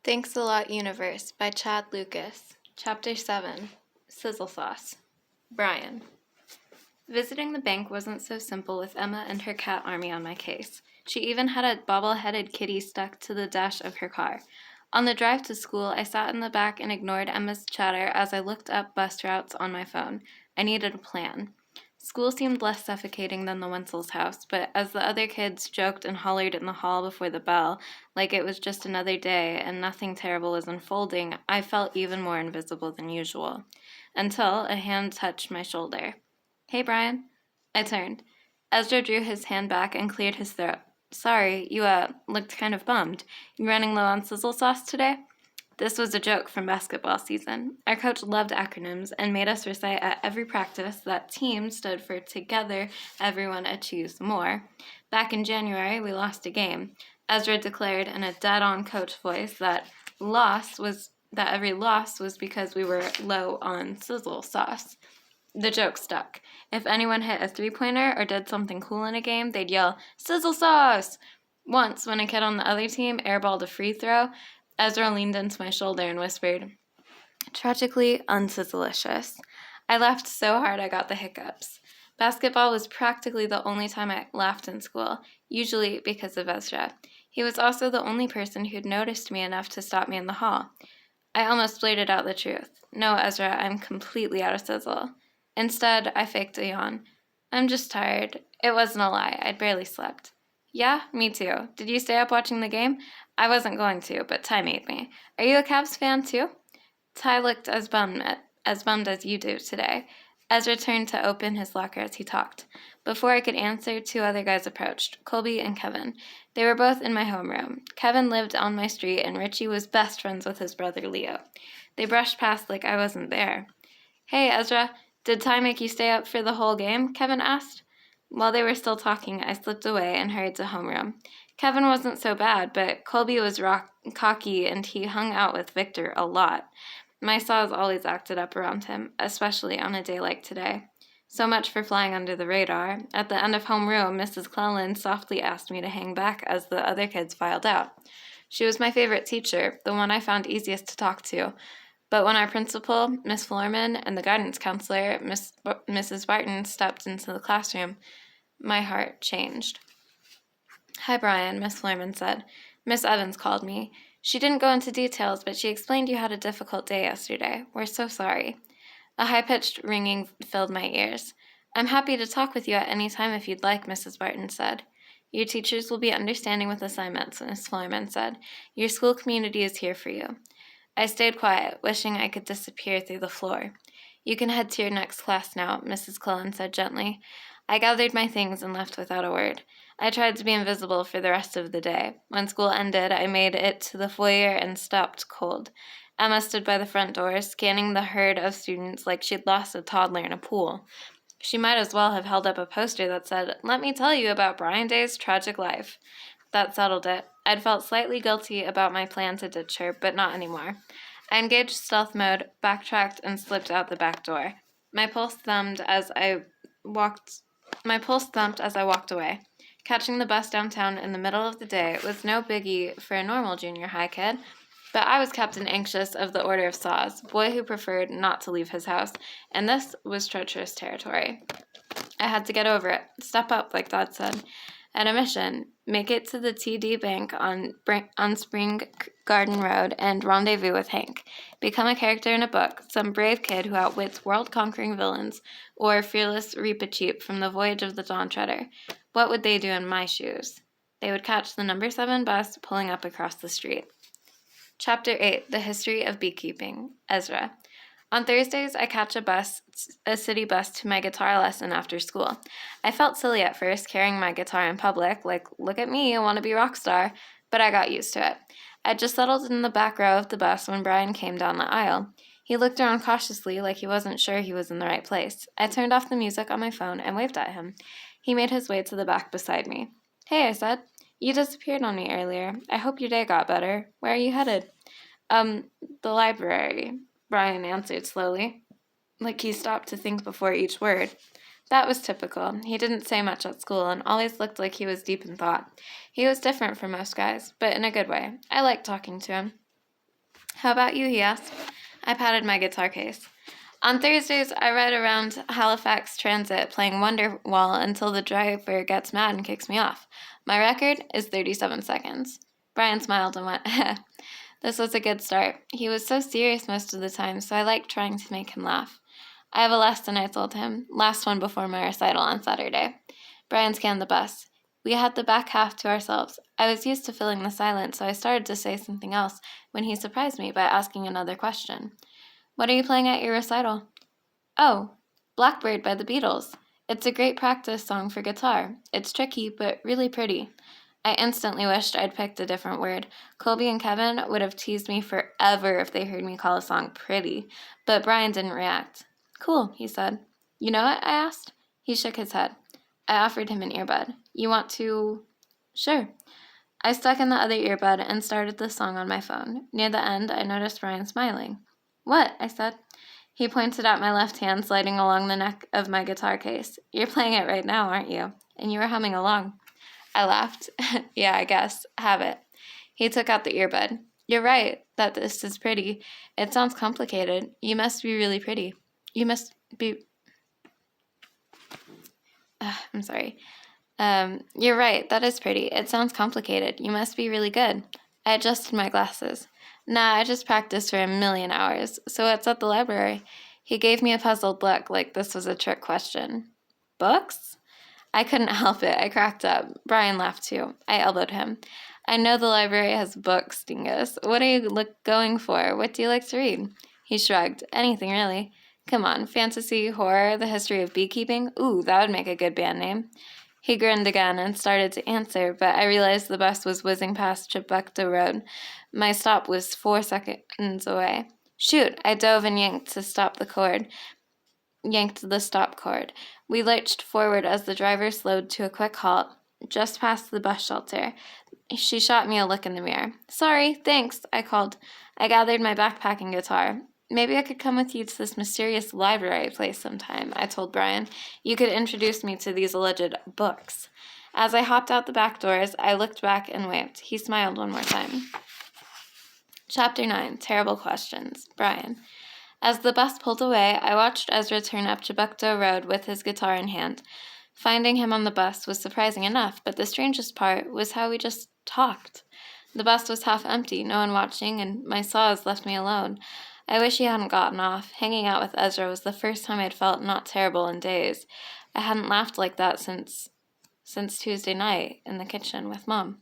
Thanks a Lot Universe by Chad Lucas. Chapter 7 Sizzle Sauce. Brian. Visiting the bank wasn't so simple with Emma and her cat army on my case. She even had a bobble-headed kitty stuck to the dash of her car. On the drive to school, I sat in the back and ignored Emma's chatter as I looked up bus routes on my phone. I needed a plan. School seemed less suffocating than the Wenzel's house, but as the other kids joked and hollered in the hall before the bell, like it was just another day and nothing terrible was unfolding, I felt even more invisible than usual. Until a hand touched my shoulder. "Hey, Brian." I turned. Ezra drew his hand back and cleared his throat. "Sorry, you, looked kind of bummed. You running low on sizzle sauce today?" This was a joke from basketball season. Our coach loved acronyms and made us recite at every practice that TEAM stood for Together Everyone Achieves More. Back in January, we lost a game. Ezra declared in a dead-on coach voice that every loss was because we were low on sizzle sauce. The joke stuck. If anyone hit a three-pointer or did something cool in a game, they'd yell, "Sizzle sauce!" Once, when a kid on the other team airballed a free throw, Ezra leaned into my shoulder and whispered, "Tragically unsizzleicious." I laughed so hard I got the hiccups. Basketball was practically the only time I laughed in school, usually because of Ezra. He was also the only person who'd noticed me enough to stop me in the hall. I almost blurted out the truth. "No, Ezra, I'm completely out of sizzle." Instead, I faked a yawn. "I'm just tired." It wasn't a lie. I'd barely slept. "Yeah, me too. Did you stay up watching the game?" "I wasn't going to, but Ty made me." "Are you a Cavs fan too?" Ty looked as bummed as you do today. Ezra turned to open his locker as he talked. Before I could answer, two other guys approached, Colby and Kevin. They were both in my homeroom. Kevin lived on my street, and Richie was best friends with his brother Leo. They brushed past like I wasn't there. "Hey, Ezra, did Ty make you stay up for the whole game?" Kevin asked. While they were still talking, I slipped away and hurried to homeroom. Kevin wasn't so bad, but Colby was cocky and he hung out with Victor a lot. My saws always acted up around him, especially on a day like today. So much for flying under the radar. At the end of homeroom, Mrs. Cleland softly asked me to hang back as the other kids filed out. She was my favorite teacher, the one I found easiest to talk to. But when our principal, Miss Florman, and the guidance counselor, Mrs. Barton, stepped into the classroom, my heart changed. "Hi, Brian," Miss Florman said. "Miss Evans called me. She didn't go into details, but she explained you had a difficult day yesterday. We're so sorry." A high-pitched ringing filled my ears. "I'm happy to talk with you at any time if you'd like," Mrs. Barton said. "Your teachers will be understanding with assignments," Miss Florman said. "Your school community is here for you." I stayed quiet, wishing I could disappear through the floor. "You can head to your next class now," Mrs. Cullen said gently. I gathered my things and left without a word. I tried to be invisible for the rest of the day. When school ended, I made it to the foyer and stopped cold. Emma stood by the front door, scanning the herd of students like she'd lost a toddler in a pool. She might as well have held up a poster that said, "Let me tell you about Brian Day's tragic life." That settled it. I'd felt slightly guilty about my plan to ditch her, but not anymore. I engaged stealth mode, backtracked, and slipped out the back door. My pulse thumped as I walked away. Catching the bus downtown in the middle of the day was no biggie for a normal junior high kid, but I was Captain Anxious of the Order of Saws, boy who preferred not to leave his house, and this was treacherous territory. I had to get over it, step up, like Dad said. And a mission: make it to the TD Bank on Spring Garden Road and rendezvous with Hank. Become a character in a book, some brave kid who outwits world-conquering villains, or fearless Reepicheep from the Voyage of the Dawn Treader. What would they do in my shoes? They would catch the number 7 bus pulling up across the street. Chapter 8, The History of Beekeeping. Ezra. On Thursdays, I catch a city bus to my guitar lesson after school. I felt silly at first, carrying my guitar in public, like, look at me, I want to be a rock star, but I got used to it. I'd just settled in the back row of the bus when Brian came down the aisle. He looked around cautiously, like he wasn't sure he was in the right place. I turned off the music on my phone and waved at him. He made his way to the back beside me. "Hey," I said. "You disappeared on me earlier. I hope your day got better. Where are you headed?" The library," Brian answered slowly, like he stopped to think before each word. That was typical. He didn't say much at school and always looked like he was deep in thought. He was different from most guys, but in a good way. I liked talking to him. How about you, he asked. I patted my guitar case. On Thursdays, I ride around Halifax Transit playing Wonderwall until the driver gets mad and kicks me off. My record is 37 seconds. Brian smiled and went, This was a good start. He was so serious most of the time, so I liked trying to make him laugh. I have a lesson, I told him. Last one before my recital on Saturday. Brian scanned the bus. We had the back half to ourselves. I was used to filling the silence, so I started to say something else when he surprised me by asking another question. What are you playing at your recital? Oh, Blackbird by the Beatles. It's a great practice song for guitar. It's tricky, but really pretty. I instantly wished I'd picked a different word. Colby and Kevin would have teased me forever if they heard me call a song pretty, but Brian didn't react. Cool, he said. You know it? I asked. He shook his head. I offered him an earbud. You want to? Sure. I stuck in the other earbud and started the song on my phone. Near the end, I noticed Brian smiling. What? I said. He pointed at my left hand sliding along the neck of my guitar case. You're playing it right now, aren't you? And you were humming along. I laughed. Yeah, I guess. Have it. He took out the earbud. You're right that this is pretty. It sounds complicated. You must be really pretty. You must be... I'm sorry. You're right. That is pretty. It sounds complicated. You must be really good. I adjusted my glasses. Nah, I just practiced for 1,000,000 hours. So it's at the library. He gave me a puzzled look like this was a trick question. Books? I couldn't help it. I cracked up. Brian laughed too. I elbowed him. I know the library has books, Dingus. What are you going for? What do you like to read? He shrugged. Anything, really. Come on, fantasy, horror, the history of beekeeping? Ooh, that would make a good band name. He grinned again and started to answer, but I realized the bus was whizzing past Chebucto Road. My stop was 4 seconds away. Shoot! I dove and yanked the stop cord. We lurched forward as the driver slowed to a quick halt, just past the bus shelter. She shot me a look in the mirror. Sorry, thanks, I called. I gathered my backpack and guitar. Maybe I could come with you to this mysterious library place sometime, I told Brian. You could introduce me to these alleged books. As I hopped out the back doors, I looked back and waved. He smiled one more time. Chapter 9, Terrible Questions. Brian. As the bus pulled away, I watched Ezra turn up Chebucto Road with his guitar in hand. Finding him on the bus was surprising enough, but the strangest part was how we just talked. The bus was half empty, no one watching, and my saws left me alone. I wish he hadn't gotten off. Hanging out with Ezra was the first time I'd felt not terrible in days. I hadn't laughed like that since Tuesday night in the kitchen with Mom.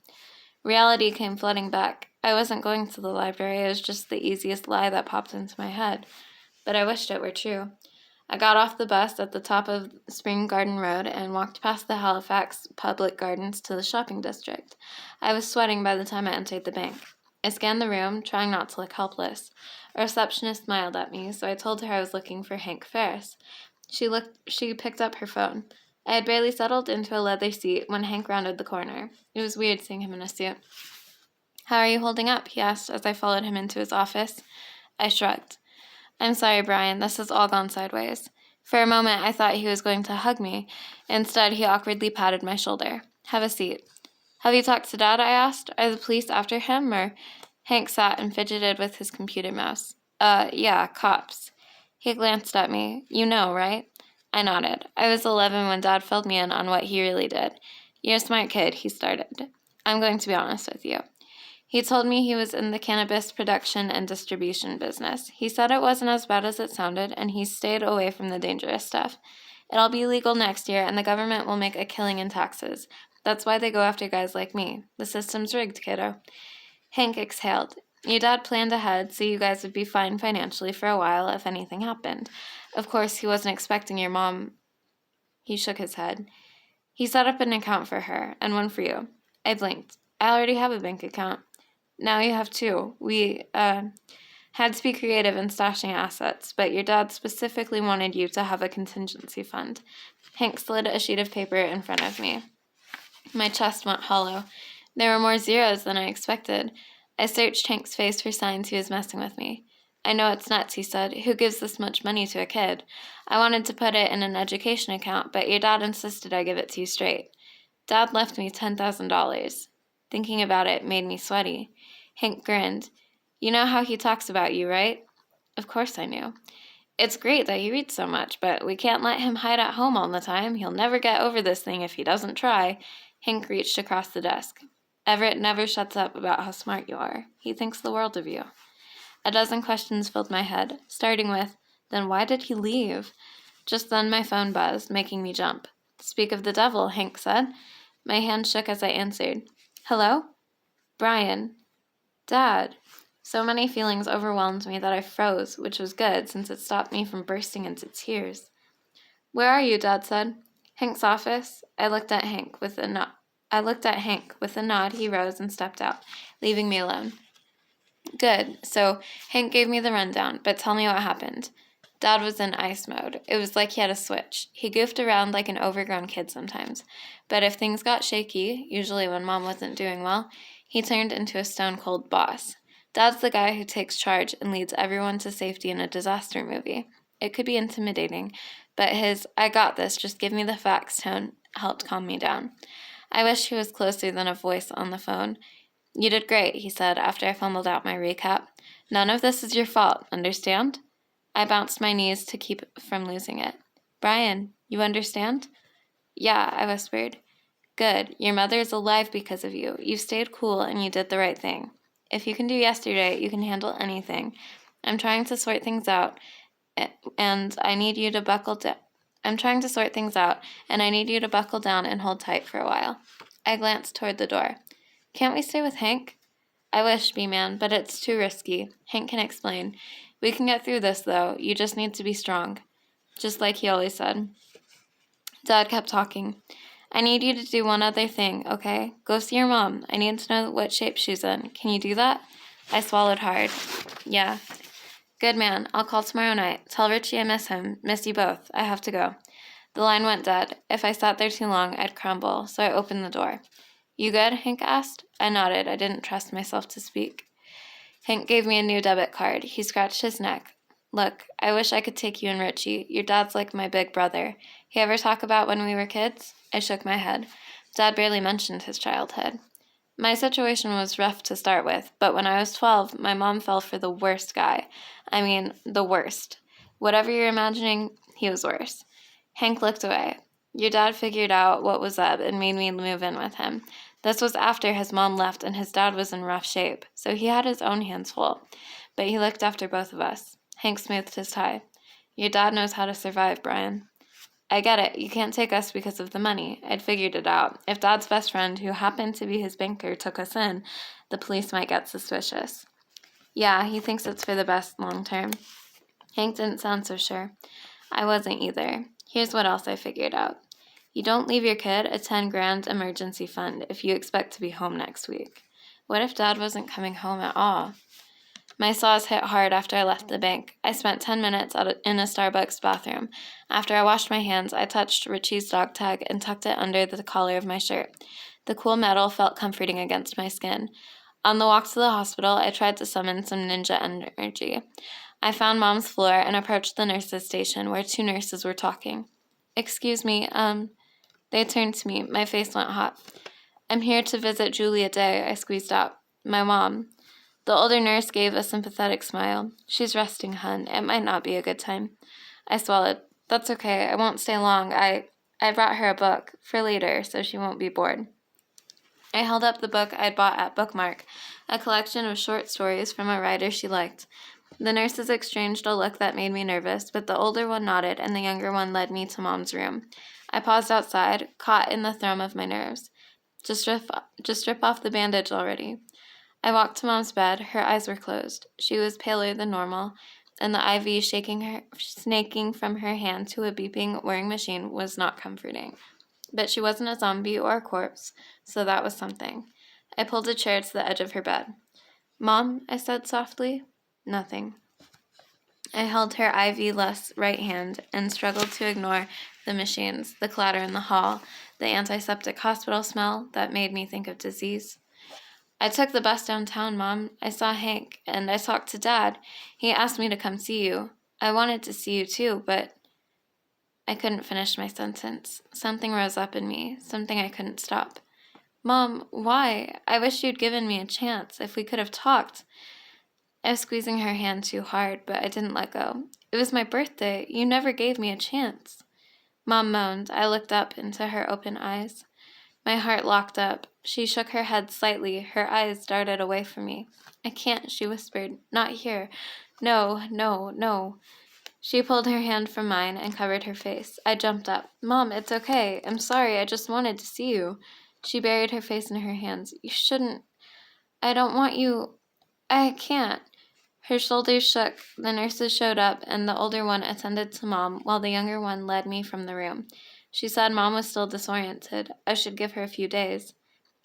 Reality came flooding back. I wasn't going to the library. It was just the easiest lie that popped into my head. But I wished it were true. I got off the bus at the top of Spring Garden Road and walked past the Halifax Public Gardens to the shopping district. I was sweating by the time I entered the bank. I scanned the room, trying not to look helpless. A receptionist smiled at me, so I told her I was looking for Hank Ferris. She picked up her phone. I had barely settled into a leather seat when Hank rounded the corner. It was weird seeing him in a suit. How are you holding up? He asked as I followed him into his office. I shrugged. I'm sorry, Brian. This has all gone sideways. For a moment, I thought he was going to hug me. Instead, he awkwardly patted my shoulder. Have a seat. Have you talked to Dad? I asked. Are the police after him, or... Hank sat and fidgeted with his computer mouse. Yeah, cops. He glanced at me. You know, right? I nodded. I was 11 when Dad filled me in on what he really did. You're a smart kid, he started. I'm going to be honest with you. He told me he was in the cannabis production and distribution business. He said it wasn't as bad as it sounded, and he stayed away from the dangerous stuff. It'll be legal next year, and the government will make a killing in taxes. That's why they go after guys like me. The system's rigged, kiddo. Hank exhaled. Your dad planned ahead so you guys would be fine financially for a while if anything happened. Of course, he wasn't expecting your mom. He shook his head. He set up an account for her, and one for you. I blinked. I already have a bank account. Now you have two. We, had to be creative in stashing assets, but your dad specifically wanted you to have a contingency fund. Hank slid a sheet of paper in front of me. My chest went hollow. There were more zeros than I expected. I searched Hank's face for signs he was messing with me. I know it's nuts, he said. Who gives this much money to a kid? I wanted to put it in an education account, but your dad insisted I give it to you straight. Dad left me $10,000. Thinking about it made me sweaty. Hank grinned. You know how he talks about you, right? Of course I knew. It's great that he reads so much, but we can't let him hide at home all the time. He'll never get over this thing if he doesn't try. Hank reached across the desk. Everett never shuts up about how smart you are. He thinks the world of you. A dozen questions filled my head, starting with, then why did he leave? Just then my phone buzzed, making me jump. Speak of the devil, Hank said. My hand shook as I answered. Hello? Brian. Dad. So many feelings overwhelmed me that I froze, which was good since it stopped me from bursting into tears. Where are you? Dad said. Hank's office. I looked at Hank with a nod. He rose and stepped out, leaving me alone. Good. So Hank gave me the rundown, but tell me what happened. Dad was in ice mode. It was like he had a switch. He goofed around like an overgrown kid sometimes. But if things got shaky, usually when Mom wasn't doing well, he turned into a stone-cold boss. Dad's the guy who takes charge and leads everyone to safety in a disaster movie. It could be intimidating, but his "I got this, just give me the facts" tone helped calm me down. I wish he was closer than a voice on the phone. You did great, he said after I fumbled out my recap. None of this is your fault, understand? I bounced my knees to keep from losing it. Brian, you understand? Yeah, I whispered. Good. Your mother is alive because of you. You stayed cool and you did the right thing. If you can do yesterday, you can handle anything. I'm trying to sort things out, and I need you to buckle down. And hold tight for a while. I glanced toward the door. Can't we stay with Hank? I wish, B-Man, but it's too risky. Hank can explain. We can get through this, though. You just need to be strong. Just like he always said. Dad kept talking. I need you to do one other thing, okay? Go see your mom. I need to know what shape she's in. Can you do that? I swallowed hard. Yeah. Good man. I'll call tomorrow night. Tell Richie I miss him. Miss you both. I have to go. The line went dead. If I sat there too long, I'd crumble, so I opened the door. You good? Hank asked. I nodded. I didn't trust myself to speak. Hank gave me a new debit card. He scratched his neck. Look, I wish I could take you and Richie. Your dad's like my big brother. He ever talk about when we were kids? I shook my head. Dad barely mentioned his childhood. My situation was rough to start with, but when I was 12, my mom fell for the worst guy. I mean, the worst. Whatever you're imagining, he was worse. Hank looked away. Your dad figured out what was up and made me move in with him. This was after his mom left and his dad was in rough shape, so he had his own hands full. But he looked after both of us. Hank smoothed his tie. Your dad knows how to survive, Brian. I get it. You can't take us because of the money. I'd figured it out. If Dad's best friend, who happened to be his banker, took us in, the police might get suspicious. Yeah, he thinks it's for the best long term. Hank didn't sound so sure. I wasn't either. Here's what else I figured out. You don't leave your kid a 10 grand emergency fund if you expect to be home next week. What if Dad wasn't coming home at all? My saws hit hard after I left the bank. I spent 10 minutes in a Starbucks bathroom. After I washed my hands, I touched Richie's dog tag and tucked it under the collar of my shirt. The cool metal felt comforting against my skin. On the walk to the hospital, I tried to summon some ninja energy. I found Mom's floor and approached the nurses' station where 2 nurses were talking. Excuse me, They turned to me. My face went hot. I'm here to visit Julia Day, I squeezed out. My mom. The older nurse gave a sympathetic smile. She's resting, hun. It might not be a good time. I swallowed. That's okay. I won't stay long. I brought her a book for later, so she won't be bored. I held up the book I'd bought at Bookmark, a collection of short stories from a writer she liked. The nurses exchanged a look that made me nervous, but the older one nodded, and the younger one led me to Mom's room. I paused outside, caught in the thrum of my nerves. Just rip off the bandage already. I walked to Mom's bed. Her eyes were closed. She was paler than normal, and the IV snaking from her hand to a beeping whirring machine was not comforting. But she wasn't a zombie or a corpse, so that was something. I pulled a chair to the edge of her bed. Mom, I said softly. Nothing. I held her IV-less right hand and struggled to ignore the machines, the clatter in the hall, the antiseptic hospital smell that made me think of disease. I took the bus downtown, Mom. I saw Hank, and I talked to Dad. He asked me to come see you. I wanted to see you too, but I couldn't finish my sentence. Something rose up in me, something I couldn't stop. Mom, why? I wish you'd given me a chance, if we could have talked. I was squeezing her hand too hard, but I didn't let go. It was my birthday. You never gave me a chance. Mom moaned. I looked up into her open eyes. My heart locked up. She shook her head slightly. Her eyes darted away from me. I can't, she whispered. Not here. No, no, no. She pulled her hand from mine and covered her face. I jumped up. Mom, it's okay. I'm sorry. I just wanted to see you. She buried her face in her hands. You shouldn't. I don't want you. I can't. Her shoulders shook. The nurses showed up, and the older one attended to Mom, while the younger one led me from the room. She said Mom was still disoriented. I should give her a few days.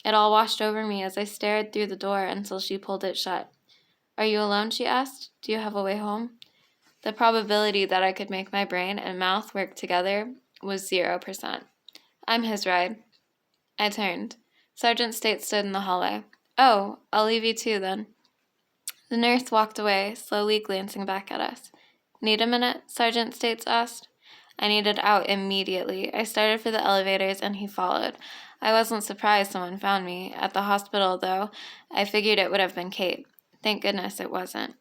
It all washed over me as I stared through the door until she pulled it shut. Are you alone? She asked. Do you have a way home? The probability that I could make my brain and mouth work together was 0%. I'm his ride. I turned. Sergeant State stood in the hallway. Oh, I'll leave you too, then. The nurse walked away, slowly glancing back at us. Need a minute? Sergeant States asked. I needed out immediately. I started for the elevators, and he followed. I wasn't surprised someone found me. At the hospital, though, I figured it would have been Kate. Thank goodness it wasn't.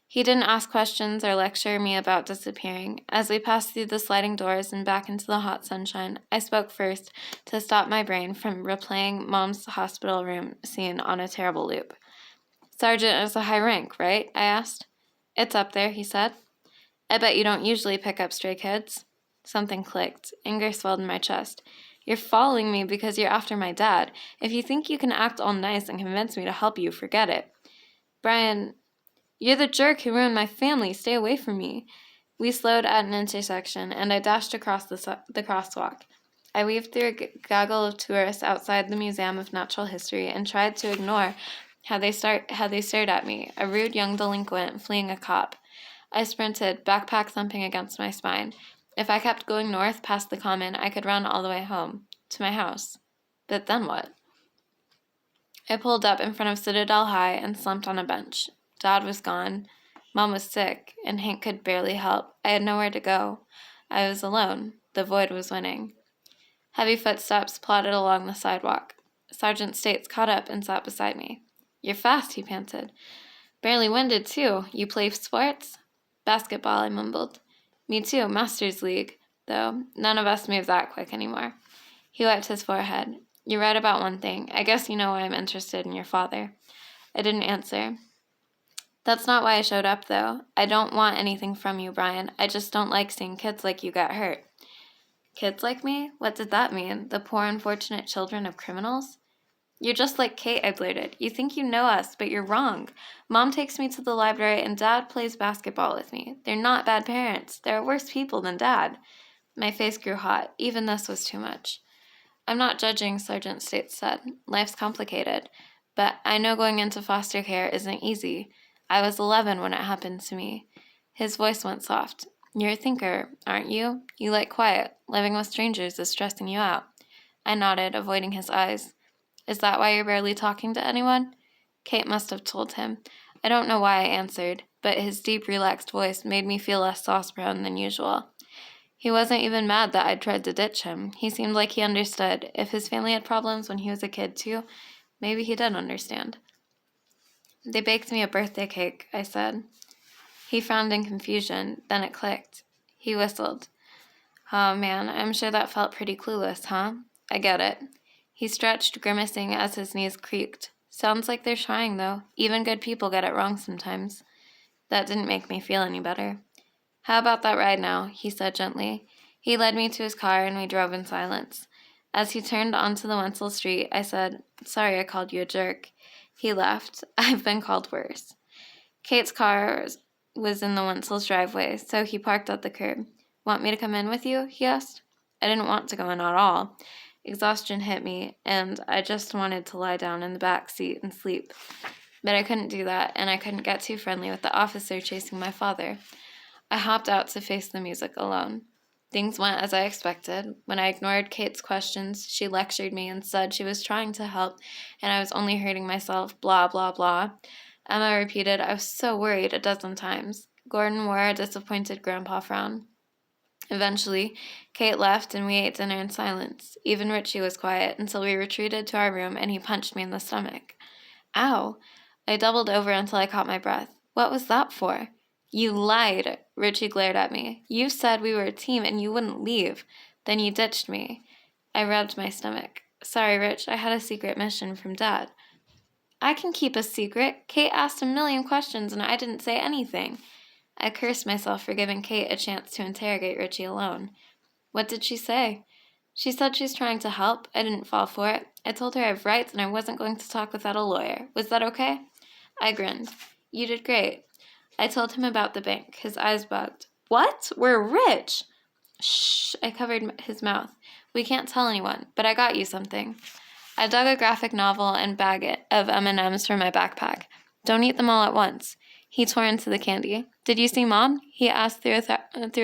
He didn't ask questions or lecture me about disappearing. As we passed through the sliding doors and back into the hot sunshine, I spoke first to stop my brain from replaying Mom's hospital room scene on a terrible loop. Sergeant is a high rank, right? I asked. It's up there, he said. I bet you don't usually pick up stray kids. Something clicked. Anger swelled in my chest. You're following me because you're after my dad. If you think you can act all nice and convince me to help you, forget it. Brian, you're the jerk who ruined my family. Stay away from me. We slowed at an intersection, and I dashed across the crosswalk. I weaved through a gaggle of tourists outside the Museum of Natural History and tried to ignore how they stared at me, a rude young delinquent fleeing a cop. I sprinted, backpack thumping against my spine. If I kept going north past the common, I could run all the way home, to my house. But then what? I pulled up in front of Citadel High and slumped on a bench. Dad was gone. Mom was sick, and Hank could barely help. I had nowhere to go. I was alone. The void was winning. Heavy footsteps plodded along the sidewalk. Sergeant States caught up and sat beside me. You're fast, he panted. Barely winded, too. You play sports? Basketball, I mumbled. Me too, Masters League, though none of us move that quick anymore. He wiped his forehead. You're right about one thing. I guess you know why I'm interested in your father. I didn't answer. That's not why I showed up, though. I don't want anything from you, Brian. I just don't like seeing kids like you get hurt. Kids like me? What did that mean? The poor, unfortunate children of criminals? You're just like Kate, I blurted. You think you know us, but you're wrong. Mom takes me to the library and Dad plays basketball with me. They're not bad parents. They're worse people than Dad. My face grew hot. Even this was too much. I'm not judging, Sergeant States said. Life's complicated. But I know going into foster care isn't easy. I was 11 when it happened to me. His voice went soft. You're a thinker, aren't you? You like quiet. Living with strangers is stressing you out. I nodded, avoiding his eyes. Is that why you're barely talking to anyone? Kate must have told him. I don't know why I answered, but his deep, relaxed voice made me feel less sauce-brown than usual. He wasn't even mad that I'd tried to ditch him. He seemed like he understood. If his family had problems when he was a kid, too, maybe he did understand. They baked me a birthday cake, I said. He frowned in confusion. Then it clicked. He whistled. Oh, man, I'm sure that felt pretty clueless, huh? I get it. He stretched, grimacing as his knees creaked. Sounds like they're trying, though. Even good people get it wrong sometimes. That didn't make me feel any better. How about that ride now? He said gently. He led me to his car, and we drove in silence. As he turned onto the Wenzel Street, I said, Sorry I called you a jerk. He laughed. I've been called worse. Kate's car was in the Wenzel's driveway, so he parked at the curb. Want me to come in with you? He asked. I didn't want to go in at all. Exhaustion hit me, and I just wanted to lie down in the back seat and sleep. But I couldn't do that, and I couldn't get too friendly with the officer chasing my father. I hopped out to face the music alone. Things went as I expected. When I ignored Kate's questions, she lectured me and said she was trying to help, and I was only hurting myself, blah, blah, blah. Emma repeated, I was so worried 12 times. Gordon wore a disappointed grandpa frown. Eventually, Kate left and we ate dinner in silence. Even Richie was quiet until we retreated to our room and he punched me in the stomach. Ow! I doubled over until I caught my breath. What was that for? You lied, Richie glared at me. You said we were a team and you wouldn't leave. Then you ditched me. I rubbed my stomach. Sorry, Rich, I had a secret mission from Dad. I can keep a secret. Kate asked a million questions and I didn't say anything. I cursed myself for giving Kate a chance to interrogate Richie alone. What did she say? She said she's trying to help. I didn't fall for it. I told her I have rights and I wasn't going to talk without a lawyer. Was that okay? I grinned. You did great. I told him about the bank. His eyes bugged. What? We're rich! Shh, I covered his mouth. We can't tell anyone, but I got you something. I dug a graphic novel and bag of M&Ms from my backpack. Don't eat them all at once. He tore into the candy. Did you see Mom? He asked through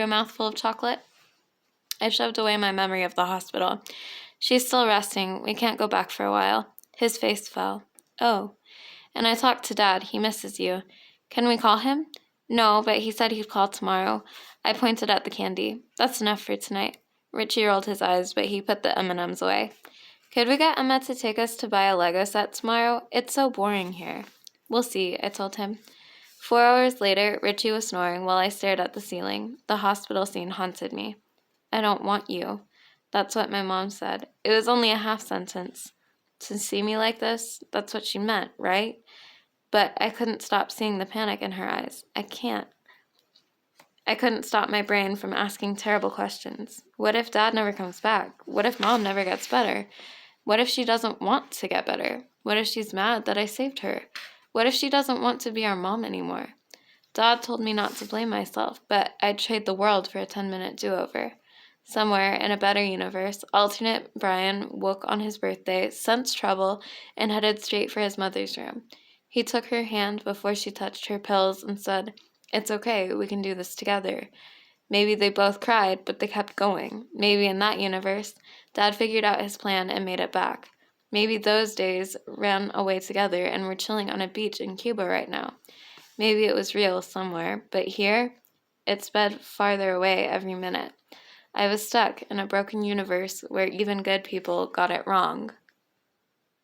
a mouthful of chocolate. I shoved away my memory of the hospital. She's still resting. We can't go back for a while. His face fell. Oh. And I talked to Dad. He misses you. Can we call him? No, but he said he'd call tomorrow. I pointed at the candy. That's enough for tonight. Richie rolled his eyes, but he put the M&Ms away. Could we get Emma to take us to buy a Lego set tomorrow? It's so boring here. We'll see, I told him. 4 hours later, Richie was snoring while I stared at the ceiling. The hospital scene haunted me. I don't want you. That's what my mom said. It was only a half sentence. To see me like this, that's what she meant, right? But I couldn't stop seeing the panic in her eyes. I couldn't stop my brain from asking terrible questions. What if Dad never comes back? What if Mom never gets better? What if she doesn't want to get better? What if she's mad that I saved her? What if she doesn't want to be our mom anymore? Dad told me not to blame myself, but I'd trade the world for a 10-minute do-over. Somewhere in a better universe, alternate Brian woke on his birthday, sensed trouble, and headed straight for his mother's room. He took her hand before she touched her pills and said, "It's okay, we can do this together." Maybe they both cried, but they kept going. Maybe in that universe, Dad figured out his plan and made it back. Maybe those days ran away together and were chilling on a beach in Cuba right now. Maybe it was real somewhere, but here, it sped farther away every minute. I was stuck in a broken universe where even good people got it wrong.